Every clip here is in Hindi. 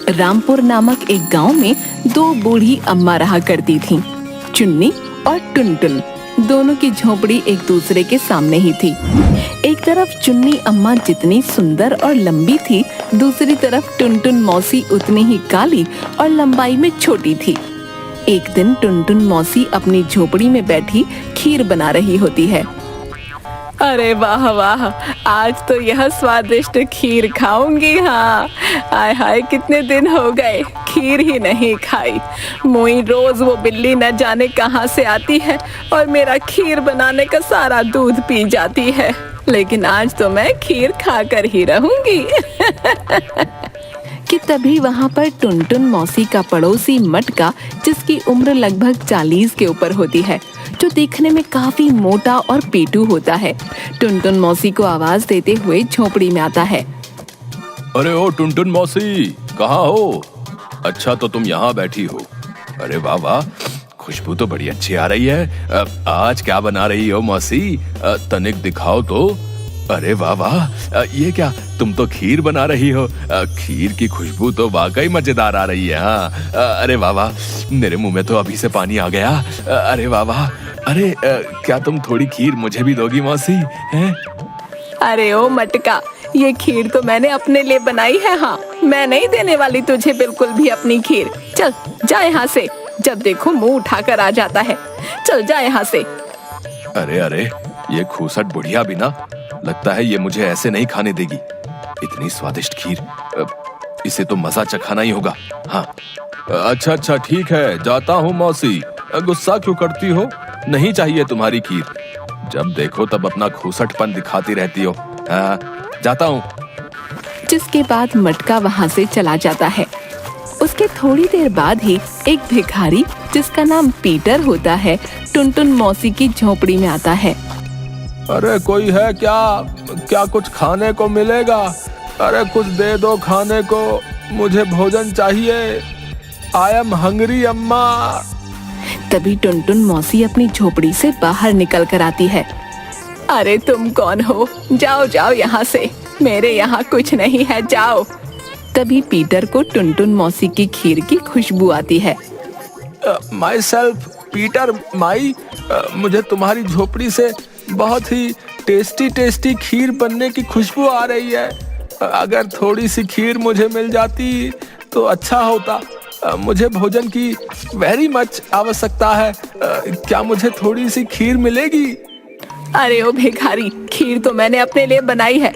रामपुर नामक एक गांव में दो बूढ़ी अम्मा रहा करती थीं। चुन्नी और टुनटुन दोनों की झोपड़ी एक दूसरे के सामने ही थी। एक तरफ चुन्नी अम्मा जितनी सुंदर और लंबी थी, दूसरी तरफ टुनटुन मौसी उतनी ही काली और लंबाई में छोटी थी। एक दिन टुनटुन मौसी अपनी झोपड़ी में बैठी खीर बना रही होती है। अरे वाह वाह, आज तो यह स्वादिष्ट खीर खाऊंगी। हाँ, आय हाय, कितने दिन हो गए खीर ही नहीं खाई। मोई रोज वो बिल्ली न जाने कहाँ से आती है और मेरा खीर बनाने का सारा दूध पी जाती है, लेकिन आज तो मैं खीर खाकर ही रहूंगी। कि तभी वहाँ पर टुनटुन मौसी का पड़ोसी मटका, जिसकी उम्र लगभग 40 के ऊपर होती है, जो देखने में काफी मोटा और पेटू होता है, टुनटुन मौसी को आवाज देते हुए झोपड़ी में आता है। अरे ओ टुनटुन मौसी, कहाँ हो? अच्छा, तो तुम यहाँ बैठी हो। अरे वाह वाह, खुशबू तो बड़ी अच्छी आ रही है। आज क्या बना रही हो मौसी? तनिक दिखाओ तो। अरे वाह वाह, ये क्या, तुम तो खीर बना रही हो। खीर की खुशबू तो वाकई मजेदार आ रही है। हाँ, अरे वाह वाह, मेरे मुंह में तो अभी से पानी आ गया। अरे वाह वाह, अरे क्या तुम थोड़ी खीर मुझे भी दोगी मौसी? हैं? अरे ओ मटका, ये खीर तो मैंने अपने लिए बनाई है। हाँ, मैं नहीं देने वाली तुझे बिल्कुल भी अपनी खीर। चल जा यहाँ से, जब देखो मुंह उठाकर आ जाता है। चल जा यहाँ से। अरे अरे, ये खूसट बुढ़िया भी ना, लगता है ये मुझे ऐसे नहीं खाने देगी। इतनी स्वादिष्ट खीर, इसे तो मजा चखाना ही होगा। हाँ, अच्छा अच्छा, ठीक है, जाता हूँ मौसी। गुस्सा क्यों करती हो? नहीं चाहिए तुम्हारी खीर। जब देखो तब अपना खूसटपन दिखाती रहती हो। हाँ, जाता हूँ। जिसके बाद मटका वहाँ से चला जाता है। उसके थोड़ी देर बाद ही एक भिखारी, जिसका नाम पीटर होता है, टुनटुन मौसी की झोपड़ी में आता है। अरे कोई है क्या? क्या कुछ खाने को मिलेगा? अरे कुछ दे दो खाने को, मुझे भोजन चाहिए। आई एम हंग्री अम्मा। तभी टुनटुन मौसी अपनी झोपड़ी से बाहर निकल कर आती है। अरे तुम कौन हो? जाओ जाओ यहाँ से, मेरे यहाँ कुछ नहीं है, जाओ। तभी पीटर को टुनटुन मौसी की खीर की खुशबू आती है। माई सेल्फ पीटर माई, मुझे तुम्हारी झोपड़ी से बहुत ही टेस्टी टेस्टी खीर बनने की खुशबू आ रही है। अगर थोड़ी सी खीर मुझे मिल जाती तो अच्छा होता। मुझे भोजन की वेरी मच आवश्यकता है। क्या मुझे थोड़ी सी खीर मिलेगी? अरे ओ भिखारी, खीर तो मैंने अपने लिए बनाई है।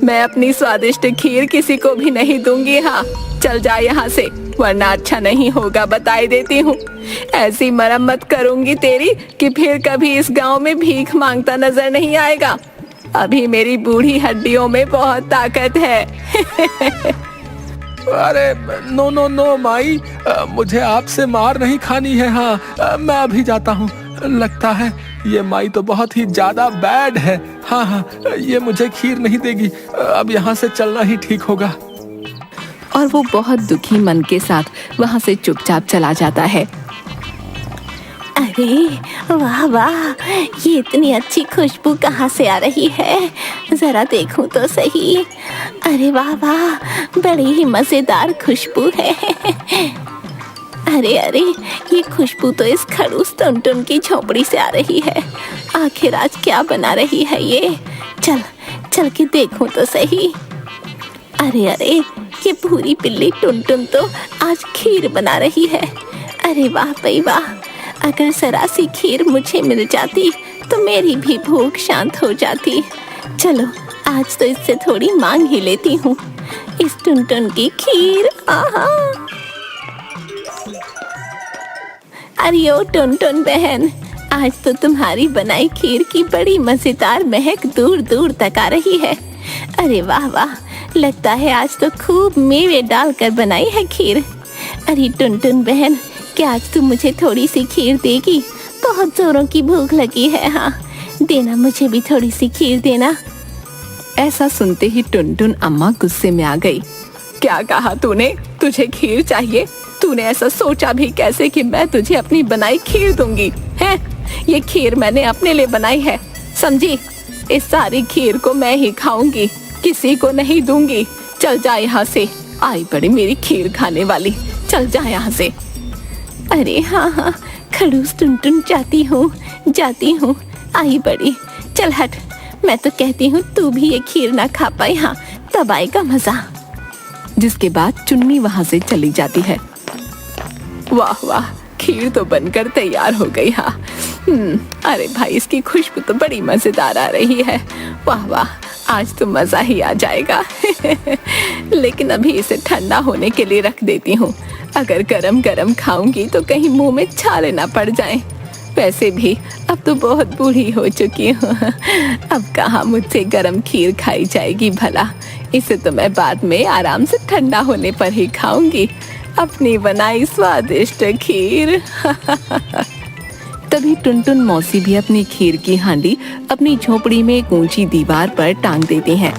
मैं अपनी स्वादिष्ट खीर किसी को भी नहीं दूंगी। हाँ, चल जा यहाँ से, वरना अच्छा नहीं होगा, बताई देती हूँ। ऐसी मरम्मत करूंगी तेरी कि फिर कभी इस गांव में भीख मांगता नजर नहीं आएगा। अभी मेरी बूढ़ी हड्डियों में बहुत ताकत है। अरे नो नो नो माई, मुझे आपसे मार नहीं खानी है। हाँ, मैं अभी जाता हूँ। लगता है ये माई तो बहुत ही ज्यादा बैड है। हाँ हाँ, ये मुझे खीर नहीं देगी। अब यहाँ से चलना ही ठीक होगा। और वो बहुत दुखी मन के साथ वहाँ से चुपचाप चला जाता है। अरे वाह वाह, ये इतनी अच्छी खुशबू कहाँ से आ रही है? जरा देखूं तो सही। अरे वाह वाह, बड़ी ही मजेदार खुशबू है। अरे अरे, ये खुशबू तो इस खड़ूस टुनटुन की झोपड़ी से आ रही है। आखिर आज क्या बना रही है ये? चल चल के देखूं तो सही। अरे अरे, ये भूरी बिल्ली टुनटुन तो आज खीर बना रही है। अरे वाह भाई वाह, अगर जरा सी खीर मुझे मिल जाती तो मेरी भी भूख शांत हो जाती। चलो, आज तो इससे थोड़ी मांग ही लेती हूँ इस टुनटुन की खीर। आहा। अरे ओ टुनटुन बहन, आज तो तुम्हारी बनाई खीर की बड़ी मजेदार महक दूर दूर तक आ रही है। अरे वाह वाह, लगता है आज तो खूब मेवे डालकर बनाई है खीर। अरे टुनटुन बहन, क्या आज तू मुझे थोड़ी सी खीर देगी? बहुत जोरों की भूख लगी है। हाँ, देना, मुझे भी थोड़ी सी खीर देना। ऐसा सुनते ही टुनटुन अम्मा गुस्से में आ गई। क्या कहा तूने? तुझे खीर चाहिए? तूने ऐसा सोचा भी कैसे कि मैं तुझे अपनी बनाई खीर दूंगी? है, ये खीर मैंने अपने लिए बनाई है, समझी? इस सारी खीर को मैं ही खाऊंगी, किसी को नहीं दूंगी। चल जा यहाँ से, आई पड़ी मेरी खीर खाने वाली, चल जा यहाँ से। अरे हाँ हाँ, खड़ूस टुनटुन जाती हूँ, आई बड़ी, चल हट। मैं तो कहती हूँ तू भी ये खीर ना खा पाए, हाँ तब आएगा मजा। जिसके बाद चुन्नी वहाँ से चली जाती है। वाह वाह, खीर तो बनकर तैयार हो गई। हाँ अरे भाई, इसकी खुशबू तो बड़ी मजेदार आ रही है। वाह वाह, आज तो मजा ही आ जाएगा। लेकिन अभी इसे ठंडा होने के लिए रख देती हूँ। अगर गरम गरम खाऊंगी तो कहीं मुंह में छाले ना पड़ जाएं। वैसे भी अब तो बहुत बूढ़ी हो चुकी हूँ। अब कहाँ मुझसे गरम खीर खाई जाएगी भला। इसे तो मैं बाद में आराम से ठंडा होने पर ही खाऊंगी, अपनी बनाई स्वादिष्ट खीर। तभी टुनटुन मौसी भी अपनी खीर की हांडी अपनी झोपड़ी में एक ऊंची दीवार पर टांग देती हैं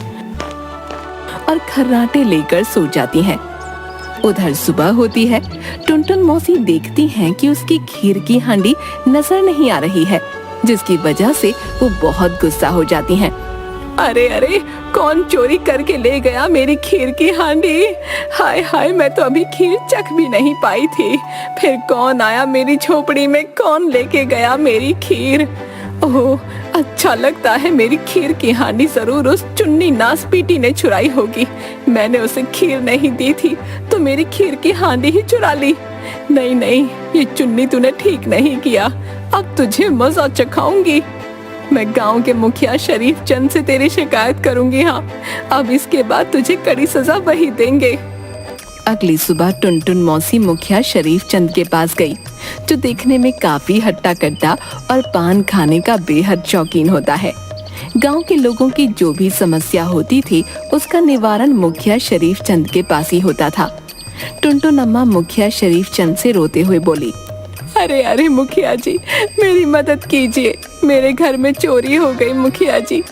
और खर्राटे लेकर सो जाती हैं। उधर सुबह होती है। टुनटुन मौसी देखती हैं कि उसकी खीर की हांडी नजर नहीं आ रही है, जिसकी वजह से वो बहुत गुस्सा हो जाती हैं। अरे अरे, कौन चोरी करके ले गया मेरी खीर की हांडी? हाय हाय, मैं तो अभी खीर चख भी नहीं पाई थी। फिर कौन आया मेरी झोपड़ी में, कौन लेके गया मेरी खीर? ओह, अच्छा लगता है मेरी खीर की हांडी जरूर उस चुन्नी नासपीटी ने चुराई होगी। मैंने उसे खीर नहीं दी थी तो मेरी खीर की हांडी ही चुरा ली। नहीं नहीं, ये चुन्नी तूने ठीक नहीं किया। अब तुझे मजा चखाऊंगी। मैं गांव के मुखिया शरीफ चंद से तेरी शिकायत करूंगी। हाँ, अब इसके बाद तुझे कड़ी सजा वही देंगे। अगली सुबह टुनटुन मौसी मुखिया शरीफ चंद के पास गई, जो देखने में काफी हट्टा कट्टा और पान खाने का बेहद शौकीन होता है। गांव के लोगों की जो भी समस्या होती थी, उसका निवारण मुखिया शरीफ चंद के पास ही होता था। टुनटुन अम्मा मुखिया शरीफ चंद से रोते हुए बोली, अरे अरे मुखिया जी, मेरी मदद कीजिए। मेरे घर में चोरी हो गई मुखिया जी,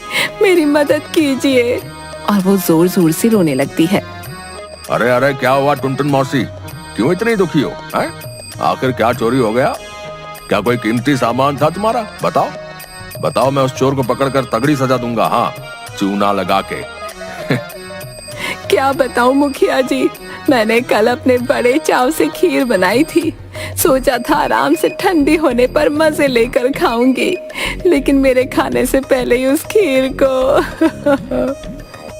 मेरी मदद कीजिए। और वो जोर जोर से रोने लगती है। अरे अरे, क्या हुआ टुनटुन मौसी, क्यों इतनी दुखी हो? हैं? आखिर क्या चोरी हो गया? क्या कोई कीमती सामान था तुम्हारा? बताओ बताओ, मैं उस चोर को पकड़कर तगड़ी सजा दूंगा। हाँ, चूना लगा के। क्या बताऊं मुखिया जी, मैंने कल अपने बड़े चाव से खीर बनाई थी। सोचा था आराम से ठंडी होने पर मजे लेकर खाऊंगी, लेकिन मेरे खाने से पहले ही उस खीर को।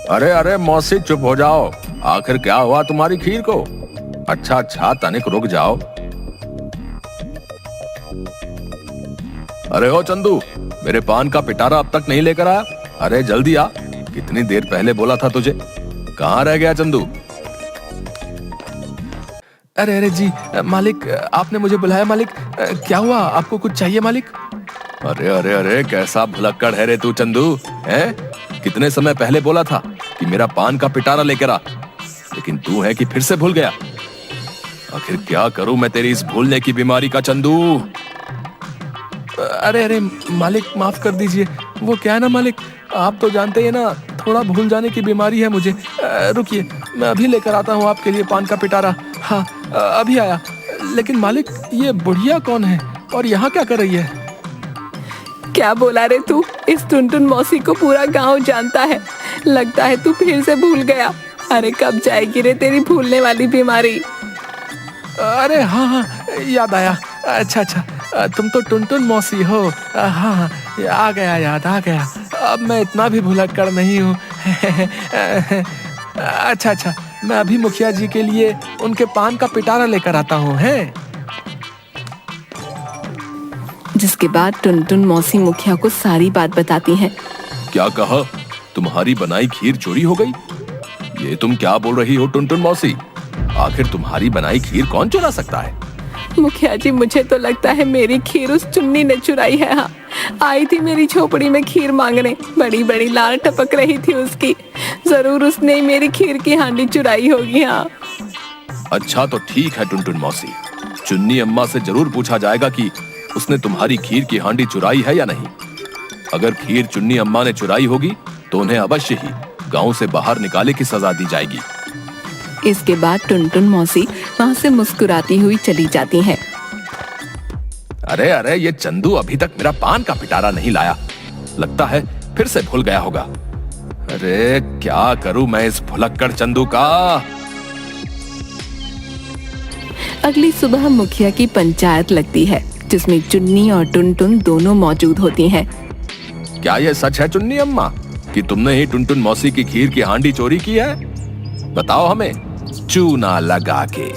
अरे अरे मौसी, चुप हो जाओ। आखिर क्या हुआ तुम्हारी खीर को? अच्छा अच्छा, तनिक रुक जाओ। अरे ओ चंदू, मेरे पान का पिटारा अब तक नहीं लेकर आया? अरे जल्दी आ, कितनी देर पहले बोला था तुझे। कहाँ रह गया चंदू? अरे अरे जी मालिक, आपने मुझे बुलाया मालिक। क्या हुआ, आपको कुछ चाहिए मालिक? अरे अरे अरे, कैसा भुलक्कड़ है रे तू चंदू, हैं? कितने समय पहले बोला था कि मेरा पान का पिटारा लेकर आ, लेकिन तू है कि फिर से भूल गया। आखिर क्या करूं मैं तेरी इस भूलने की बीमारी का चंदू। अरे अरे मालिक, माफ कर दीजिए। वो क्या है ना मालिक, आप तो जानते हैं ना, थोड़ा भूल जाने की बीमारी है मुझे। रुकिए, मैं अभी लेकर आता हूँ आपके लिए पान का पिटारा। हाँ, अभी आया। लेकिन मालिक, ये बुढ़िया कौन है और यहाँ क्या कर रही है? क्या बोला रे तू? इस टुनटुन मौसी को पूरा गांव जानता है। लगता है तू फिर से भूल गया। अरे कब जाएगी रे तेरी भूलने वाली बीमारी? अरे हाँ हाँ, याद आया। अच्छा अच्छा, तुम तो टुनटुन मौसी हो। हाँ हाँ, आ गया, याद आ गया। अब मैं इतना भी भुलक्कड़ नहीं हूँ। अच्छा अच्छा, मैं अभी मुखिया जी के लिए उनके पान का पिटारा लेकर आता हूँ। हैं? जिसके बाद टुनटुन मौसी मुखिया को सारी बात बताती हैं। क्या कहा? तुम्हारी बनाई खीर चोरी हो गई? ये तुम क्या बोल रही हो टुनटुन मौसी? आखिर तुम्हारी बनाई खीर कौन चुरा सकता है? मुखिया जी, मुझे तो लगता है मेरी खीर उस चुन्नी ने चुराई है। हाँ, आई थी मेरी झोपड़ी में खीर मांगने, बड़ी बड़ी लाल टपक रही थी उसकी। जरूर उसने ही मेरी खीर की हांडी चुराई होगी। हाँ, अच्छा तो ठीक है टुनटुन मौसी, चुन्नी अम्मा से जरूर पूछा जाएगा कि उसने तुम्हारी खीर की हांडी चुराई है या नहीं। अगर खीर चुन्नी अम्मा ने चुराई होगी तो उन्हें अवश्य ही गांव से बाहर निकाले की सजा दी जाएगी। इसके बाद टुनटुन मौसी वहाँ से मुस्कुराती हुई चली जाती हैं। अरे अरे, ये चंदू अभी तक मेरा पान का पिटारा नहीं लाया। लगता है फिर से भूल गया होगा। अरे क्या करूं मैं इस भुलक्कड़ चंदू का। अगली सुबह मुखिया की पंचायत लगती है, जिसमें चुन्नी और टुनटुन दोनों मौजूद होती हैं। क्या यह सच है चुन्नी अम्मा कि तुमने ही टुनटुन मौसी की खीर की हांडी चोरी की है? बताओ हमें चूना लगा के।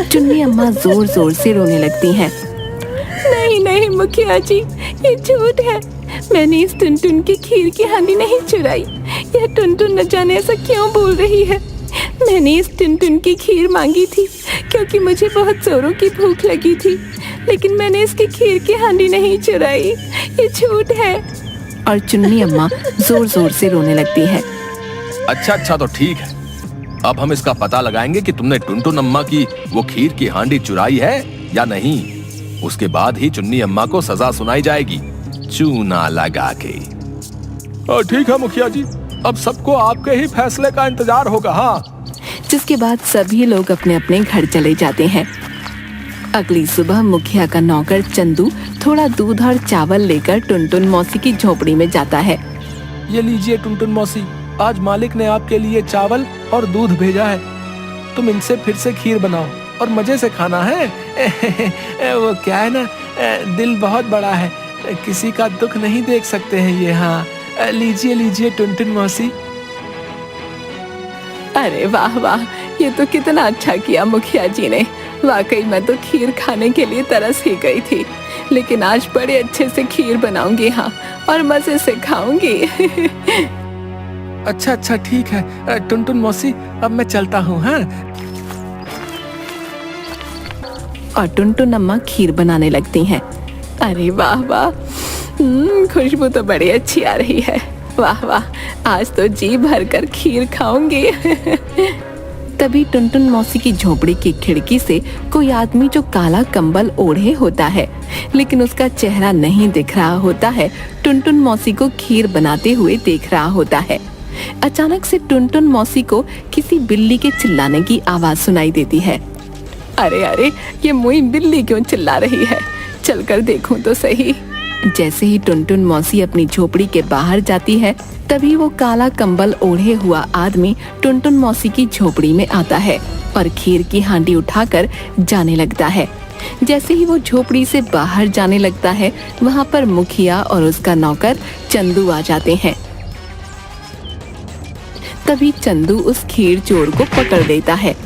चुन्नी अम्मा जोर जोर से रोने लगती हैं। नहीं नहीं मुखिया जी, ये झूठ है। मैंने इस टुनटुन की खीर की हांडी नहीं चुराई। यह टुनटुन न जाने ऐसा क्यों बोल रही है। मैंने इस टुनटुन की खीर मांगी थी क्योंकि मुझे बहुत जोरों की भूख लगी थी, लेकिन मैंने इसकी खीर की हांडी नहीं चुराई। ये झूठ है। और चुन्नी अम्मा जोर जोर से रोने लगती है। अच्छा तो ठीक है, अब हम इसका पता लगाएंगे कि तुमने टुनटुन अम्मा की वो खीर की हांडी चुराई है या नहीं। उसके बाद ही चुन्नी अम्मा को सजा सुनाई जाएगी, चूना लगा के। ठीक है मुखिया जी, अब सबको आपके ही फैसले का इंतजार होगा। हाँ। जिसके बाद सभी लोग अपने अपने घर चले जाते हैं। अगली सुबह मुखिया का नौकर चंदू थोड़ा दूध और चावल लेकर टुनटुन मौसी की झोपड़ी में जाता है। ये लीजिए टुनटुन मौसी, आज मालिक ने आपके लिए चावल और दूध भेजा है। तुम इनसे फिर से खीर बनाओ और मजे से खाना है। वो क्या है ना, दिल बहुत बड़ा है, किसी का दुख नहीं देख सकते हैं ये। हाँ, लीजिए लीजिए टुनटुन मौसी। अरे वाह वाह, ये तो कितना अच्छा किया मुखिया जी ने। वाकई मैं तो खीर खाने के लिए तरस ही गई थी, लेकिन आज बड़े अच्छे से खीर बनाऊंगी। हाँ, और मजे से खाऊंगी। अच्छा ठीक है टुनटुन मौसी, अब मैं चलता हूँ। हाँ। और टुनटुन अम्मा खीर बनाने लगती हैं। अरे वाह वाह, खुशबू तो बड़ी अच्छी आ रही है। वाह वाह, आज तो जी भर कर खीर खाऊंगी। तभी टुनटुन मौसी की झोपड़ी की खिड़की से कोई आदमी जो काला कंबल ओढ़े होता है, लेकिन उसका चेहरा नहीं दिख रहा होता है, टुनटुन मौसी को खीर बनाते हुए देख रहा होता है। अचानक से टुनटुन मौसी को किसी बिल्ली के चिल्लाने की आवाज सुनाई देती है। अरे अरे, ये मुई बिल्ली क्यों चिल्ला रही है? चलकर देखूं तो सही। जैसे ही टुनटुन मौसी अपनी झोपड़ी के बाहर जाती है, तभी वो काला कंबल ओढ़े हुआ आदमी टुनटुन मौसी की झोपड़ी में आता है और खीर की हांडी उठाकर जाने लगता है। जैसे ही वो झोपड़ी से बाहर जाने लगता है, वहाँ पर मुखिया और उसका नौकर चंदू आ जाते हैं। तभी चंदू उस खीर चोर को पकड़ लेता है।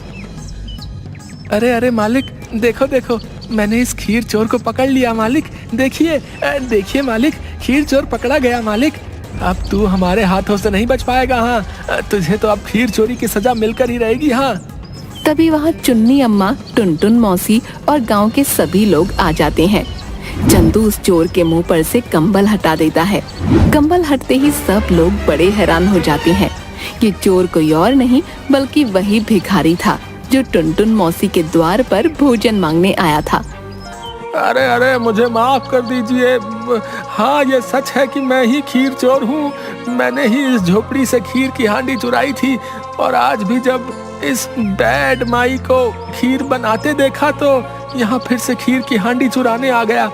अरे मालिक, देखो, मैंने इस खीर चोर को पकड़ लिया मालिक। देखिए मालिक, खीर चोर पकड़ा गया मालिक। अब तू हमारे हाथों से नहीं बच पाएगा। हाँ, तुझे तो अब खीर चोरी की सजा मिलकर ही रहेगी। हाँ। तभी वहाँ चुन्नी अम्मा, टुनटुन मौसी और गांव के सभी लोग आ जाते हैं। चंदू उस चोर के मुंह पर से कंबल हटा देता है। कंबल हटते ही सब लोग बड़े हैरान हो जाते हैं। ये चोर कोई और नहीं बल्कि वही भिखारी था जो टुनटुन मौसी के द्वार पर भोजन मांगने आया था। अरे मुझे माफ कर दीजिए। हाँ, ये सच है कि मैं ही खीर चोर हूँ। मैंने ही इस झोपड़ी से खीर की हांडी चुराई थी, और आज भी जब इस बैड माई को खीर बनाते देखा तो यहाँ फिर से खीर की हांडी चुराने आ गया।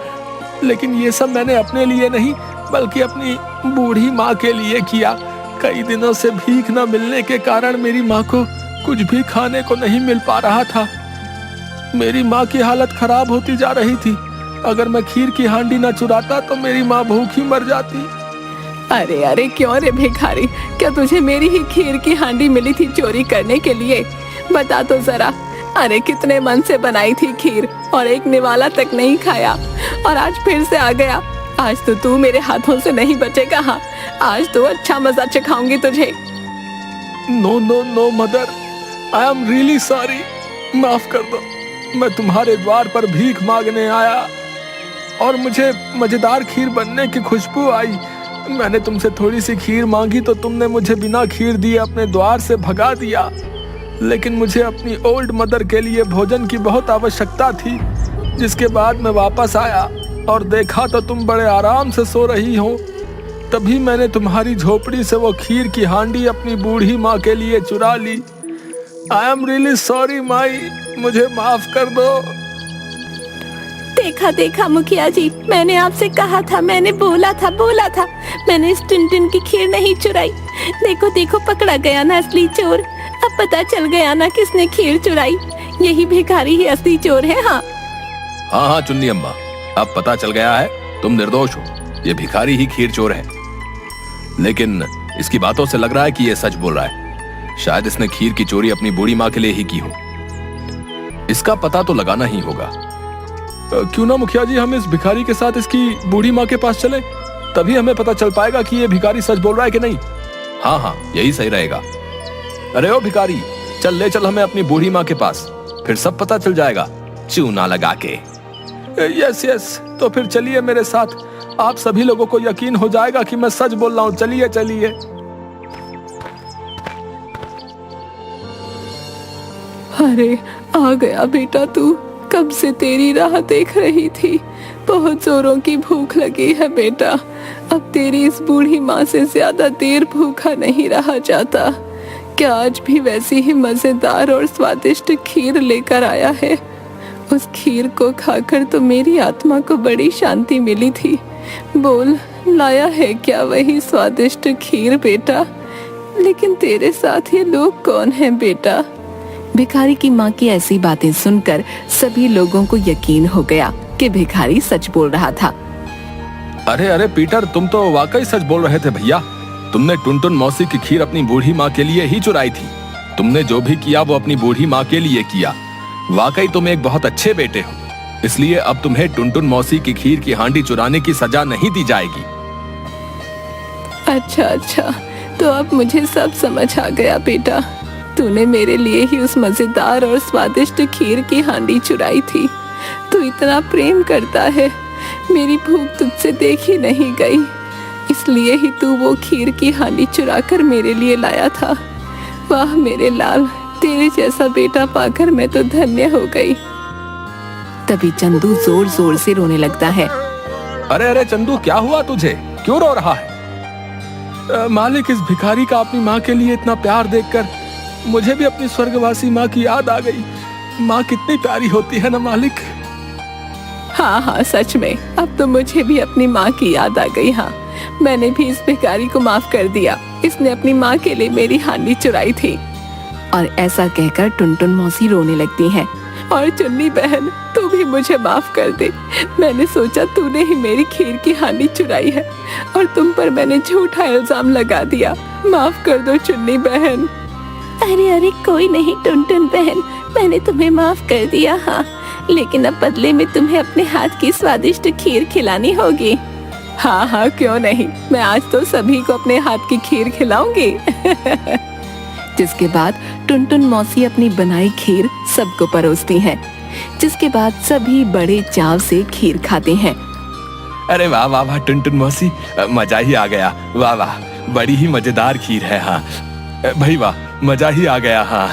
लेकिन ये सब मैंने अपने लिए नहीं बल्कि अपनी बूढ़ी माँ के लिए किया। कई दिनों से भीख न मिलने के कारण मेरी माँ को कुछ भी खाने को नहीं मिल पा रहा था। मेरी माँ की हालत खराब होती जा रही थी। अगर मैं खीर की हांडी न चुराता तो मेरी माँ भूखी मर जाती। अरे क्यों रे भिखारी, क्या तुझे मेरी ही खीर की हांडी मिली थी चोरी करने के लिए? बता तो जरा। अरे कितने मन से बनाई थी खीर और एक निवाला तक नहीं खाया, और आज फिर से आ गया। आज तो तू मेरे हाथों से नहीं बचेगा। हाँ, आज तो अच्छा मजा चखाऊंगी तुझे। No mother, I am really sorry. माफ कर दो। मैं तुम्हारे द्वार पर भीख मांगने आया और मुझे मजेदार खीर बनने की खुशबू आई। मैंने तुमसे थोड़ी सी खीर मांगी तो तुमने मुझे बिना खीर दिए अपने द्वार से भगा दिया। लेकिन मुझे अपनी ओल्ड मदर के लिए भोजन की बहुत आवश्यकता थी, जिसके बाद मैं वापस आया और देखा तो तुम बड़े आराम से सो रही हो। तभी मैंने तुम्हारी झोपड़ी से वो खीर की हांडी अपनी बूढ़ी माँ के लिए चुरा ली। आई एम रियली सॉरी माई, मुझे माफ कर दो। देखा मुखिया जी, मैंने आपसे कहा था, मैंने बोला था मैंने इस टुनटुन की खीर नहीं चुराई। देखो पकड़ा गया ना असली चोर। अब पता चल गया ना किसने खीर चुराई। यही भिखारी ही असली चोर है। हाँ हाँ हाँ चुन्नी अम्मा, अब पता चल गया है तुम निर्दोष हो। ये भिखारी ही खीर चोर है। लेकिन इसकी बातों से लग रहा है कि ये सच बोल रहा है। शायद इसने खीर की चोरी अपनी बूढ़ी माँ के लिए ही की हो। इसका पता तो लगाना ही होगा। क्यों ना मुखिया जी, हम इस भिखारी के साथ इसकी बूढ़ी माँ के पास चले, तभी हमें पता चल पाएगा कि ये भिखारी सच बोल रहा है कि नहीं। हाँ हाँ यही सही रहेगा। अरे ओ भिखारी, चल ले चल हमें अपनी बूढ़ी माँ के पास, फिर सब पता चल जाएगा चूना लगा के। यस यस, तो फिर चलिए मेरे साथ, आप सभी लोगों को यकीन हो जाएगा कि मैं सच बोल रहा हूँ। चलिए चलिए। अरे आ गया बेटा तू, कब से तेरी राह देख रही थी। बहुत जोरों की भूख लगी है बेटा। अब तेरी इस बूढ़ी माँ से ज्यादा देर भूखा नहीं रहा जाता। क्या आज भी वैसी ही मजेदार और स्वादिष्ट खीर लेकर आया है? उस खीर को खाकर तो मेरी आत्मा को बड़ी शांति मिली थी। बोल, लाया है क्या वही स्वादिष्ट खीर बेटा? लेकिन तेरे साथ ये लोग कौन हैं बेटा? भिखारी की माँ की ऐसी बातें सुनकर सभी लोगों को यकीन हो गया कि भिखारी सच बोल रहा था। अरे अरे पीटर, तुम तो वाकई सच बोल रहे थे भैया। तुमने टुनटुन मौसी की खीर अपनी बूढ़ी माँ के लिए ही चुराई थी। तुमने जो भी किया वो अपनी बूढ़ी माँ के लिए किया। वाकई तुम एक बहुत अच्छे बेटे हो। इसलिए अब तुम्हें टुनटुन मौसी की खीर की हांडी चुराने की सजा नहीं दी जाएगी। अच्छा, तो अब मुझे सब समझ आ गया बेटा। तूने मेरे लिए ही उस मजेदार और स्वादिष्ट खीर की हांडी चुराई थी। तू इतना प्रेम करता है, मेरी भूख तुझसे देखी नहीं गई, इसलिए ही तू वो खीर की हांडी चुरा कर मेरे लिए लाया था। वाह मेरे लाल, तेरे जैसा बेटा पाकर मैं तो धन्य हो गई। तभी चंदू जोर जोर से रोने लगता है। अरे अरे चंदू, क्या हुआ तुझे? क्यों रो रहा है? मालिक, इस भिखारी का अपनी माँ के लिए इतना प्यार देखकर मुझे भी अपनी स्वर्गवासी माँ की याद आ गई। माँ कितनी प्यारी होती है ना मालिक। हाँ, सच में अब तो मुझे भी अपनी माँ की याद आ गई। हाँ, मैंने भी इस भिखारी को माफ कर दिया। इसने अपनी माँ के लिए मेरी हांडी चुराई थी। और ऐसा कहकर टुनटुन मौसी रोने लगती है। और चुन्नी बहन, तू भी मुझे माफ कर दे। मैंने सोचा तूने ही मेरी खीर की हांडी चुराई है और तुम पर मैंने झूठा इल्जाम लगा दिया। माफ कर दो चुन्नी बहन। अरे कोई नहीं टुनटुन बहन, मैंने तुम्हें माफ कर दिया। हाँ, लेकिन अब बदले में तुम्हें अपने हाथ की स्वादिष्ट खीर खिलानी होगी। हाँ, क्यों नहीं, मैं आज तो सभी को अपने हाथ की खीर खिलाऊंगी। जिसके बाद टुनटुन मौसी अपनी बनाई खीर सबको परोसती है। जिसके बाद सभी बड़े चाव से खीर खाते हैं। अरे वाह वाह वाह टुनटुन मौसी, मजा ही आ गया। वाह वाह, बड़ी ही मजेदार खीर है। हाँ भाई वाह, मजा ही आ गया। हाँ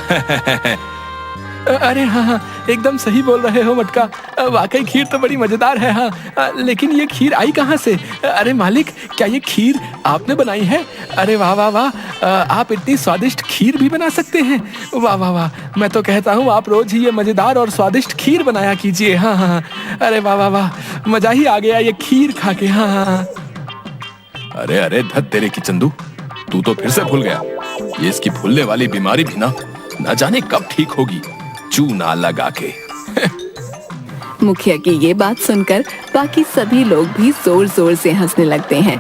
अरे हाँ, एकदम सही बोल रहे हो मटका, वाकई खीर तो बड़ी मजेदार है। हाँ, लेकिन ये खीर आई कहाँ से? अरे मालिक, क्या ये खीर आपने बनाई है? अरे वाह वाह वाह, आप इतनी स्वादिष्ट खीर भी बना सकते हैं। वाह वाह वाह, मैं तो कहता हूँ आप रोज ही ये मजेदार और स्वादिष्ट खीर बनाया कीजिए। हाँ, अरे वाह वाह वाह, मजा ही आ गया ये खीर खा के। हाँ। अरे अरे धत तेरे की चंदू, तू तो फिर से भूल गया। ये इसकी भूलने वाली बीमारी भी ना जाने कब ठीक होगी। चूना लगा के। मुखिया की ये बात सुनकर बाकी सभी लोग भी जोर जोर से हंसने लगते हैं।